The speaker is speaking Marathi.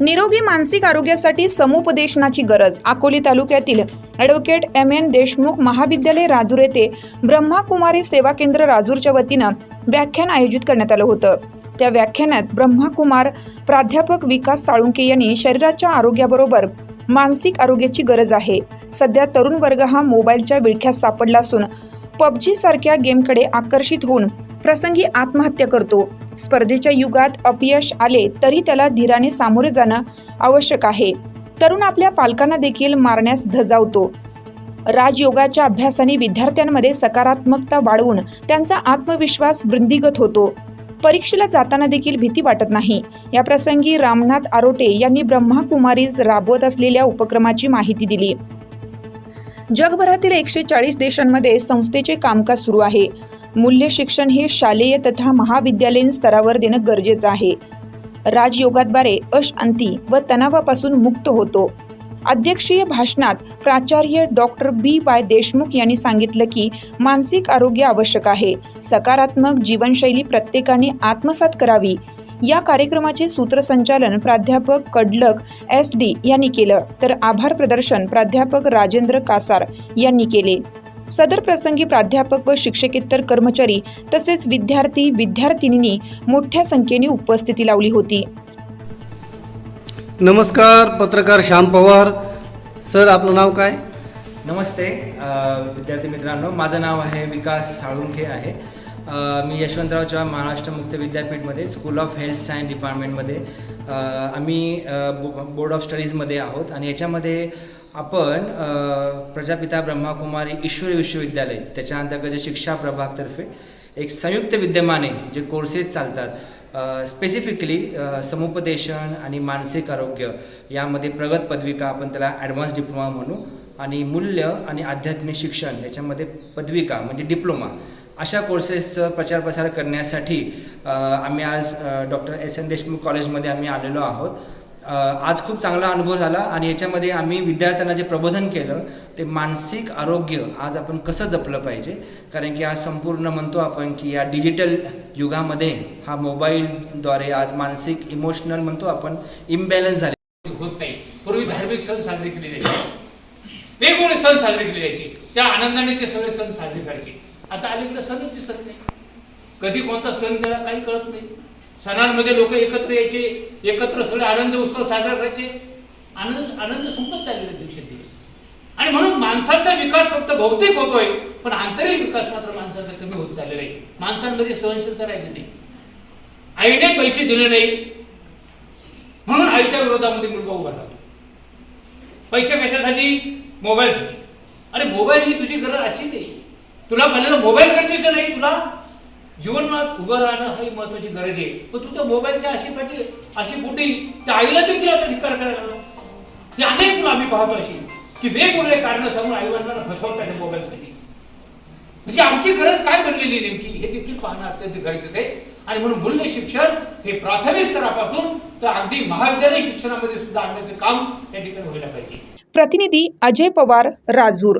निरोगी मानसिक आरोग्यासाठी समुपदेशनाची गरज। अकोले तालुक्यातील ॲडव्होकेट एम.एन. देशमुख महाविद्यालय राजूर येथे ब्रह्माकुमारी सेवा केंद्र राजूरच्या वतीनं व्याख्यान आयोजित करण्यात आलं होतं। त्या व्याख्यानात ब्रह्माकुमार प्राध्यापक विकास साळुंखे यांनी शरीराच्या आरोग्याबरोबर मानसिक आरोग्याची गरज आहे। सध्या तरुण वर्ग हा मोबाईलच्या विळख्यात सापडला असून पबजी सारख्या गेमकडे आकर्षित होऊन प्रसंगी आत्महत्या करतो। स्पर्धेच्या युगात अपयश आले तरी त्याला धीराने सामोरे जाणं आवश्यक आहे। तरुण आपल्या पालकांना देखील मारण्यास धजावतो। राजयोगाच्या अभ्यासाने विद्यार्थ्यांमध्ये सकारात्मकता वाढवून त्यांचा आत्मविश्वास वृद्धिंगत होतो। परीक्षेला जाताना देखील भीती वाटत नाही। या प्रसंगी रामनाथ आरोटे यांनी ब्रह्माकुमारीज राबवत असलेल्या उपक्रमाची माहिती दिली। जगभरातील 140 देशांमध्ये संस्थेचे कामकाज सुरू आहे। मूल्य शिक्षण हे शालेय तथा महाविद्यालयीन स्तरावर देणं गरजेचं आहे। राजयोगाद्वारे अशांती व तणावापासून मुक्त होतो। अध्यक्षीय भाषणात प्राचार्य डॉक्टर B.Y. देशमुख यांनी सांगितलं की मानसिक आरोग्य आवश्यक आहे। सकारात्मक जीवनशैली प्रत्येकाने आत्मसात करावी। या कार्यक्रमाचे सूत्रसंचालन प्राध्यापक कडलक SD यांनी केलं, तर आभार प्रदर्शन प्राध्यापक राजेंद्र कासार यांनी केले। सदर प्रसंगी प्राध्यापक व शिक्षकेतर कर्मचारी तसेच विद्यार्थी विद्यार्थिनींनी मोठ्या संख्येने उपस्थिती लावली होती। नमस्कार, पत्रकार श्याम पवार सर, आपलं नाव काय? नमस्ते विद्यार्थी मित्रांनो, माझं नाव आहे विकास साळुंखे आहे। मी यशवंतराव चव्हाण महाराष्ट्र मुक्त विद्यापीठमध्ये स्कूल ऑफ हेल्थ सायन्स डिपार्टमेंटमध्ये आम्ही बोर्ड ऑफ स्टडीजमध्ये आहोत आणि याच्यामध्ये आपण प्रजापिता ब्रह्माकुमारी ईश्वरी विश्वविद्यालय त्याच्या अंतर्गत जे शिक्षा प्रभागतर्फे एक संयुक्त विद्यमाने जे कोर्सेस चालतात, स्पेसिफिकली समुपदेशन आणि मानसिक आरोग्य यामध्ये प्रगत पदविका आपण त्याला ॲडव्हान्स डिप्लोमा म्हणू, आणि मूल्य आणि आध्यात्मिक शिक्षण याच्यामध्ये पदविका म्हणजे डिप्लोमा, अशा कोर्सेसचं प्रचार प्रसार करण्यासाठी आम्ही आज डॉक्टर S.N. देशमुख कॉलेजमध्ये आम्ही आलेलो आहोत। आज खूप चांगला अनुभव झाला आणि याच्यामध्ये आम्ही विद्यार्थ्यांना जे प्रबोधन केलं ते मानसिक आरोग्य आज आपण कसं जपलं पाहिजे, कारण की आज संपूर्ण म्हणतो आपण की या डिजिटल युगामध्ये हा मोबाईलद्वारे आज मानसिक इमोशनल म्हणतो आपण इम्बॅलन्स झाले होत नाही। पूर्वी धार्मिक सण साजरे केले जायचे, वेगवेगळे सण साजरे केले जायचे, त्या आनंदाने ते सगळे सण साजरे करायचे। आता अलीकडे सणच दिसत नाही, कधी कोणता सण त्याला काही कळत नाही। सणांमध्ये लोक एकत्र यायचे, एकत्र सगळे आनंद उत्सव साजरा करायचे, आनंद संपत चाललेला दिवसेंदिवस। आणि म्हणून माणसाचा विकास फक्त भौतिक होतोय, पण आंतरिक विकास मात्र माणसाचा कमी होत चाललेला आहे। माणसांमध्ये सहनशीलता राहिली नाही, आईने पैसे दिले नाही म्हणून आईच्या विरोधामध्ये मुलगा उभा राहिला। पैसे कशासाठी? मोबाईलसाठी। अरे मोबाईल ही तुझी गरज आजची नाही, तुला पहिल्यांदा मोबाईल गरजेचं नाही, तुला जीवनात उभं राहणं ही महत्वाची गरज आहे। पण तू त्या मोबाईलच्या अशी पोटी त्या आईला देखील आता धिक्कार करायला लागला। हे अनेक मुलं आम्ही पाहतो अशी की वेगवेगळे कारण सांगून आईवडिलांना फसवतात मोबाईलसाठी। म्हणजे आमची गरज काय बनलेली नेमकी हे देखील पाहणं अत्यंत गरजेचं आहे। आणि म्हणून मूल्य शिक्षण हे प्राथमिक स्तरापासून तर अगदी महाविद्यालयीन शिक्षणामध्ये सुद्धा आणण्याचं काम त्या ठिकाणी व्हायला पाहिजे। प्रतिनिधी अजय पवार, राजूर।